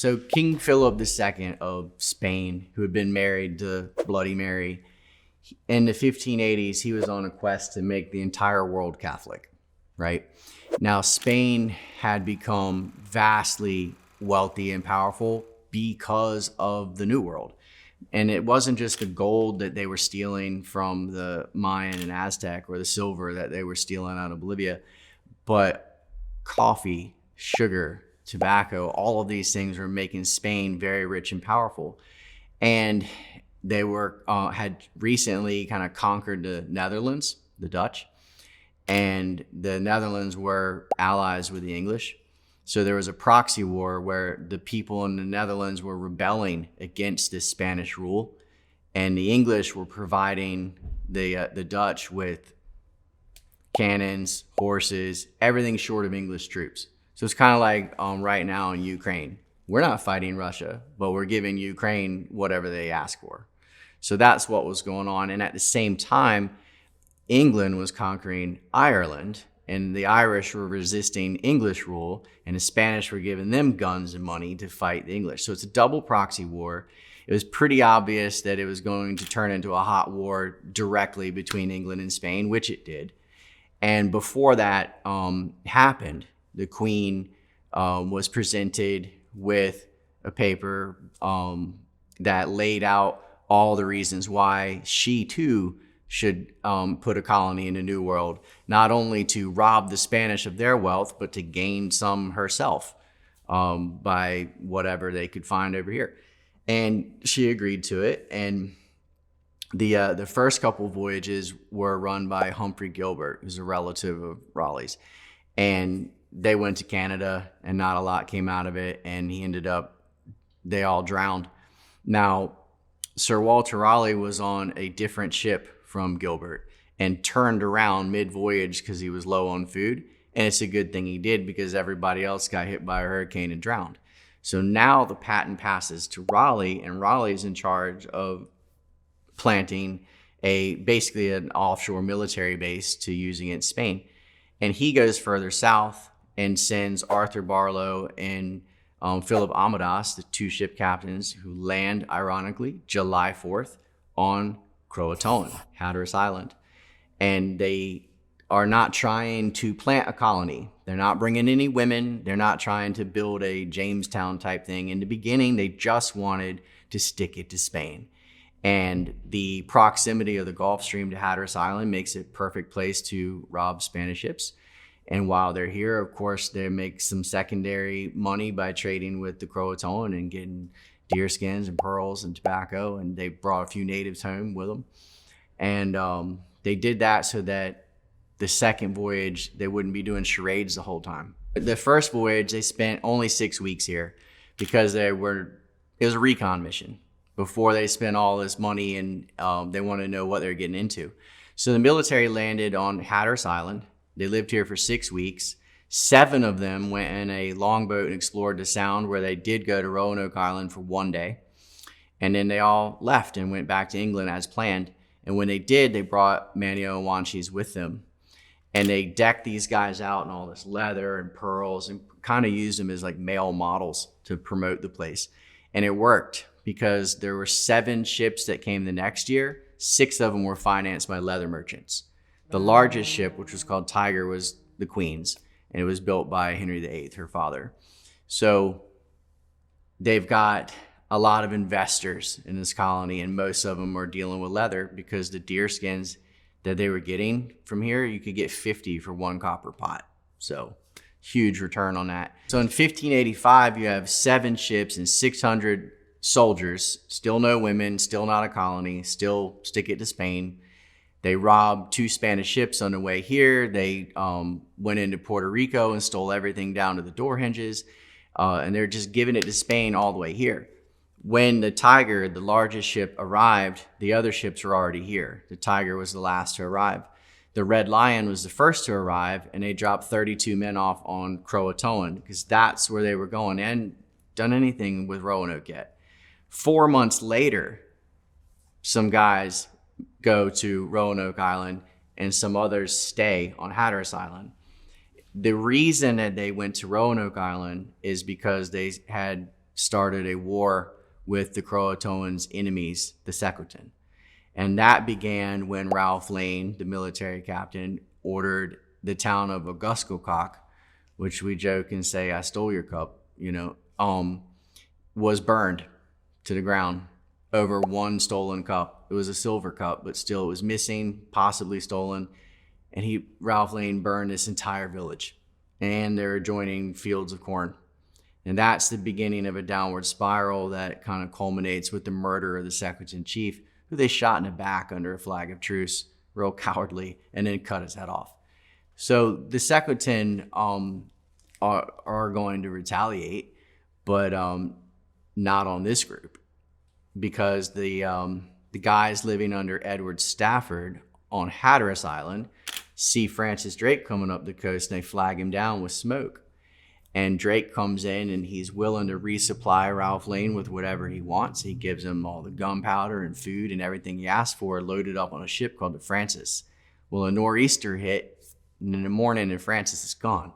So King Philip II of Spain, who had been married to Bloody Mary, in the 1580s, he was on a quest to make the entire world Catholic, right? Now, Spain had become vastly wealthy and powerful because of the New World. And it wasn't just the gold that they were stealing from the Mayan and Aztec, or the silver that they were stealing out of Bolivia, but coffee, sugar, tobacco, all of these things were making Spain very rich and powerful. And they were had recently kind of conquered the Netherlands, the Dutch, and the Netherlands were allies with the English. So there was a proxy war where the people in the Netherlands were rebelling against this Spanish rule, and the English were providing the Dutch with cannons, horses, everything short of English troops. So it's kind of like right now in Ukraine. We're not fighting Russia, but we're giving Ukraine whatever they ask for. So that's what was going on. And at the same time, England was conquering Ireland, and the Irish were resisting English rule, and the Spanish were giving them guns and money to fight the English. So it's a double proxy war. It was pretty obvious that it was going to turn into a hot war directly between England and Spain, which it did. And before that happened, the Queen was presented with a paper that laid out all the reasons why she too should put a colony in the New World, not only to rob the Spanish of their wealth, but to gain some herself by whatever they could find over here. And she agreed to it. And the first couple of voyages were run by Humphrey Gilbert, who's a relative of Raleigh's. And they went to Canada, and not a lot came out of it. And they all drowned. Now, Sir Walter Raleigh was on a different ship from Gilbert and turned around mid-voyage because he was low on food. And it's a good thing he did, because everybody else got hit by a hurricane and drowned. So now the patent passes to Raleigh, and Raleigh is in charge of planting basically an offshore military base to use against Spain. And he goes further south and sends Arthur Barlow and Philip Amadas, the two ship captains, who land, ironically, July 4th on CROATOAN, Hatteras Island. And they are not trying to plant a colony. They're not bringing any women. They're not trying to build a Jamestown type thing. In the beginning, they just wanted to stick it to Spain. And the proximity of the Gulf Stream to Hatteras Island makes it a perfect place to rob Spanish ships. And while they're here, of course, they make some secondary money by trading with the CROATOAN and getting deer skins and pearls and tobacco. And they brought a few natives home with them. And they did that so that the second voyage, they wouldn't be doing charades the whole time. The first voyage, they spent only 6 weeks here because it was a recon mission before they spent all this money, and they wanted to know what they're getting into. So the military landed on Hatteras Island. They lived here for 6 weeks. 7 of them went in a longboat and explored the Sound, where they did go to Roanoke Island for 1 day. And then they all left and went back to England as planned. And when they did, they brought Manio and Wanchese with them. And they decked these guys out in all this leather and pearls and kind of used them as like male models to promote the place. And it worked, because there were 7 ships that came the next year. 6 of them were financed by leather merchants. The largest ship, which was called Tiger, was the Queen's, and it was built by Henry VIII, her father. So they've got a lot of investors in this colony, and most of them are dealing with leather, because the deer skins that they were getting from here, you could get 50 for 1 copper pot. So huge return on that. So in 1585, you have 7 ships and 600 soldiers, still no women, still not a colony, still stick it to Spain. They robbed 2 Spanish ships on the way here. They went into Puerto Rico and stole everything down to the door hinges. And they're just giving it to Spain all the way here. When the Tiger, the largest ship, arrived, the other ships were already here. The Tiger was the last to arrive. The Red Lion was the first to arrive, and they dropped 32 men off on CROATOAN, because that's where they were going. They hadn't done anything with Roanoke yet. 4 months later, some guys go to Roanoke Island, and some others stay on Hatteras Island. The reason that they went to Roanoke Island is because they had started a war with the Croatoans' enemies, the Secretan. And that began when Ralph Lane, the military captain, ordered the town of Augustocock, which we joke and say, I stole your cup, was burned to the ground over one stolen cup. It was a silver cup, but still it was missing, possibly stolen. And Ralph Lane burned this entire village and their adjoining fields of corn. And that's the beginning of a downward spiral that kind of culminates with the murder of the Secretan chief, who they shot in the back under a flag of truce, real cowardly, and then cut his head off. So the Secretan are going to retaliate, but not on this group, because the guys living under Edward Stafford on Hatteras Island see Francis Drake coming up the coast, and they flag him down with smoke. And Drake comes in and he's willing to resupply Ralph Lane with whatever he wants. He gives him all the gunpowder and food and everything he asked for, loaded up on a ship called the Francis. Well, a nor'easter hit in the morning and Francis is gone.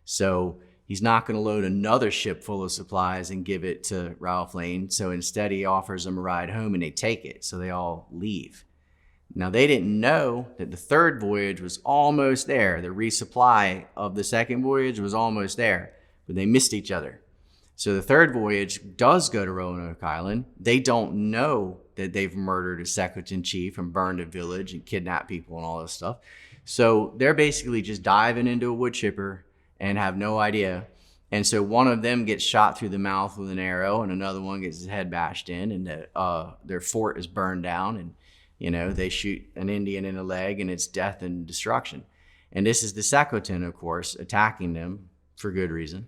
So he's not going to load another ship full of supplies and give it to Ralph Lane. So instead he offers them a ride home and they take it. So they all leave. Now, they didn't know that the third voyage was almost there. The resupply of the second voyage was almost there, but they missed each other. So the third voyage does go to Roanoke Island. They don't know that they've murdered a Secretan chief and burned a village and kidnapped people and all this stuff. So they're basically just diving into a wood chipper and have no idea. And so one of them gets shot through the mouth with an arrow and another one gets his head bashed in, and their fort is burned down, and they shoot an Indian in the leg and it's death and destruction. And this is the Secretan, of course, attacking them for good reason.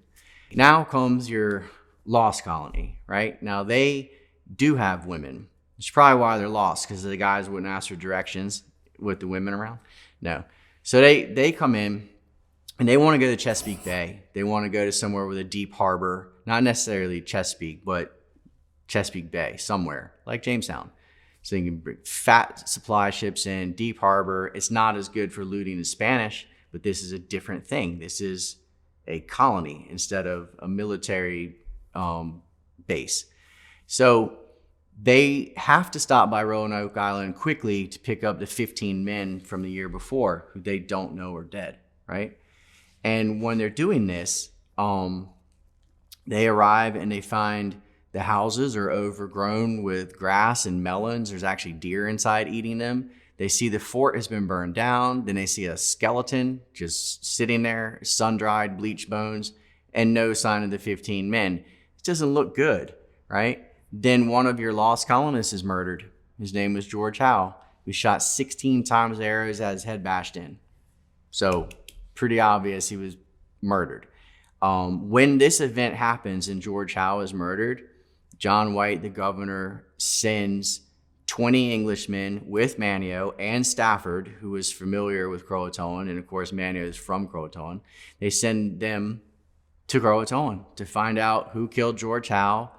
Now comes your lost colony, right? Now they do have women. It's probably why they're lost, because the guys wouldn't ask for directions with the women around. No. So they come in and they want to go to Chesapeake Bay. They want to go to somewhere with a deep harbor, not necessarily Chesapeake, but Chesapeake Bay, somewhere like Jamestown. So you can bring fat supply ships in, deep harbor. It's not as good for looting the Spanish, but this is a different thing. This is a colony instead of a military base. So they have to stop by Roanoke Island quickly to pick up the 15 men from the year before who they don't know are dead, right? And when they're doing this, they arrive and they find the houses are overgrown with grass and melons. There's actually deer inside eating them. They see the fort has been burned down. Then they see a skeleton just sitting there, sun-dried, bleached bones, and no sign of the 15 men. It doesn't look good, right? Then one of your lost colonists is murdered. His name was George Howe. He shot 16 times arrows, had his head bashed in. So pretty obvious he was murdered. When this event happens and George Howe is murdered, John White, the governor, sends 20 Englishmen with Manio and Stafford, who was familiar with Croatoan, and of course Manio is from Croatoan. They send them to Croatoan to find out who killed George Howe.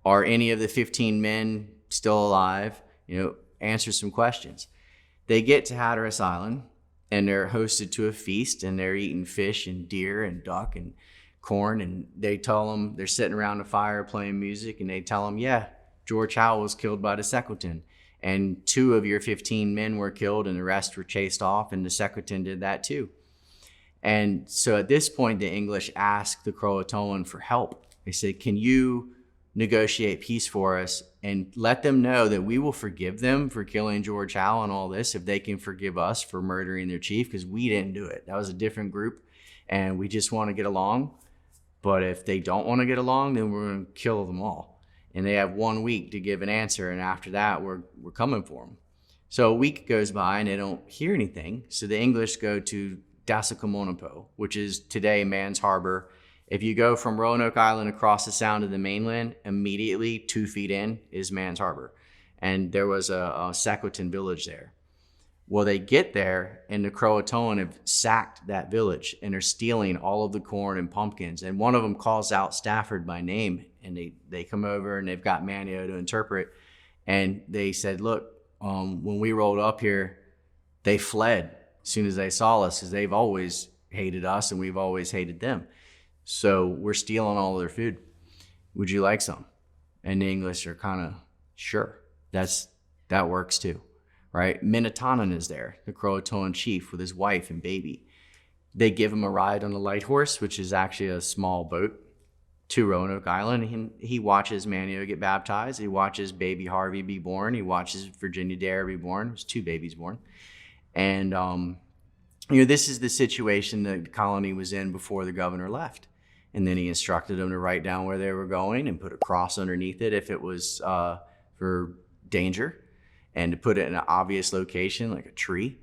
Are any of the 15 men still alive? Answer some questions. They get to Hatteras Island and they're hosted to a feast, and they're eating fish and deer and duck and corn, and they tell them, they're sitting around a fire playing music, and they tell them, yeah, George Howe was killed by the Secretan, and 2 of your 15 men were killed and the rest were chased off, and the Secretan did that too. And so at this point, the English asked the Croatoan for help. They said, can you negotiate peace for us and let them know that we will forgive them for killing George Howe and all this if they can forgive us for murdering their chief, because we didn't do it. That was a different group and we just want to get along. But if they don't want to get along, then we're going to kill them all. And they have 1 week to give an answer, and after that, we're coming for them. So a week goes by, and they don't hear anything. So the English go to Dawson, which is today Man's Harbor. If you go from Roanoke Island across the sound to the mainland, immediately 2 feet in is Man's Harbor. And there was a Secretan village there. Well, they get there, and the Croatoan have sacked that village, and they're stealing all of the corn and pumpkins. And one of them calls out Stafford by name, and they come over, and they've got Manio to interpret. And they said, look, when we rolled up here, they fled as soon as they saw us, because they've always hated us, and we've always hated them. So we're stealing all of their food. Would you like some? And the English are kind of, sure, that works too, right? Minatonan is there, the Croatoan chief with his wife and baby. They give him a ride on a light horse, which is actually a small boat, to Roanoke Island. He watches Manio get baptized. He watches baby Harvey be born. He watches Virginia Dare be born. There's 2 babies born. And, this is the situation that the colony was in before the governor left. And then he instructed them to write down where they were going and put a cross underneath it if it was for danger, and to put it in an obvious location like a tree.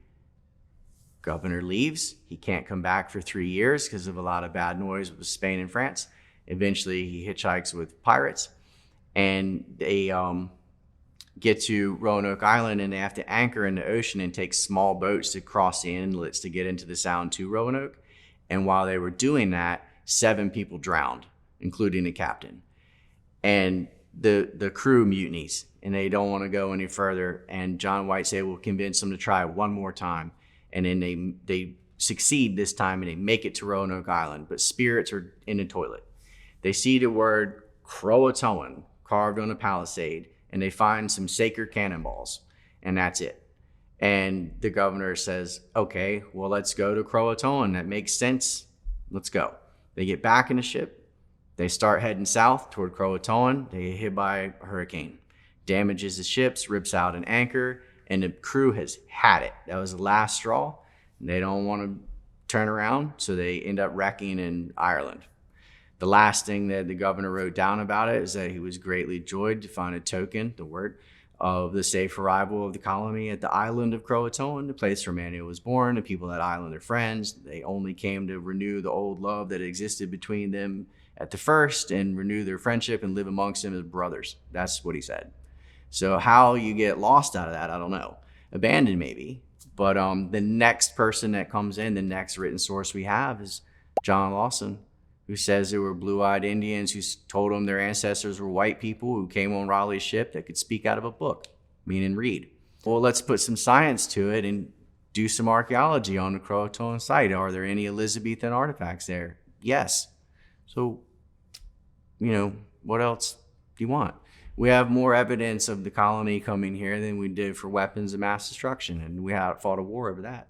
Governor leaves. He can't come back for 3 years because of a lot of bad noise with Spain and France. Eventually, he hitchhikes with pirates, and they get to Roanoke Island, and they have to anchor in the ocean and take small boats to cross the inlets to get into the Sound to Roanoke. And while they were doing that, 7 people drowned, including the captain. And the crew mutinies, and they don't want to go any further. And John Whiteside will convince them to try one more time. And then they succeed this time, and they make it to Roanoke Island. But spirits are in the toilet. They see the word CROATOAN carved on a palisade, and they find some sacred cannonballs, and that's it. And the governor says, okay, well, let's go to CROATOAN. That makes sense. Let's go. They get back in the ship. They start heading south toward CROATOAN. They get hit by a hurricane. Damages the ships, rips out an anchor, and the crew has had it. That was the last straw. They don't want to turn around, so they end up wrecking in Ireland. The last thing that the governor wrote down about it is that he was greatly joyed to find a token, the word, of the safe arrival of the colony at the island of CROATOAN, the place where Manio was born. The people of that island are friends. They only came to renew the old love that existed between them at the first, and renew their friendship and live amongst them as brothers. That's what he said. So how you get lost out of that, I don't know. Abandoned maybe. But the next person that comes in, the next written source we have is John Dawson, who says there were blue-eyed Indians who told them their ancestors were white people who came on Raleigh's ship that could speak out of a book, meaning read. Well, let's put some science to it and do some archaeology on the Croatoan site. Are there any Elizabethan artifacts there? Yes. So, what else do you want? We have more evidence of the colony coming here than we did for weapons of mass destruction, and we fought a war over that.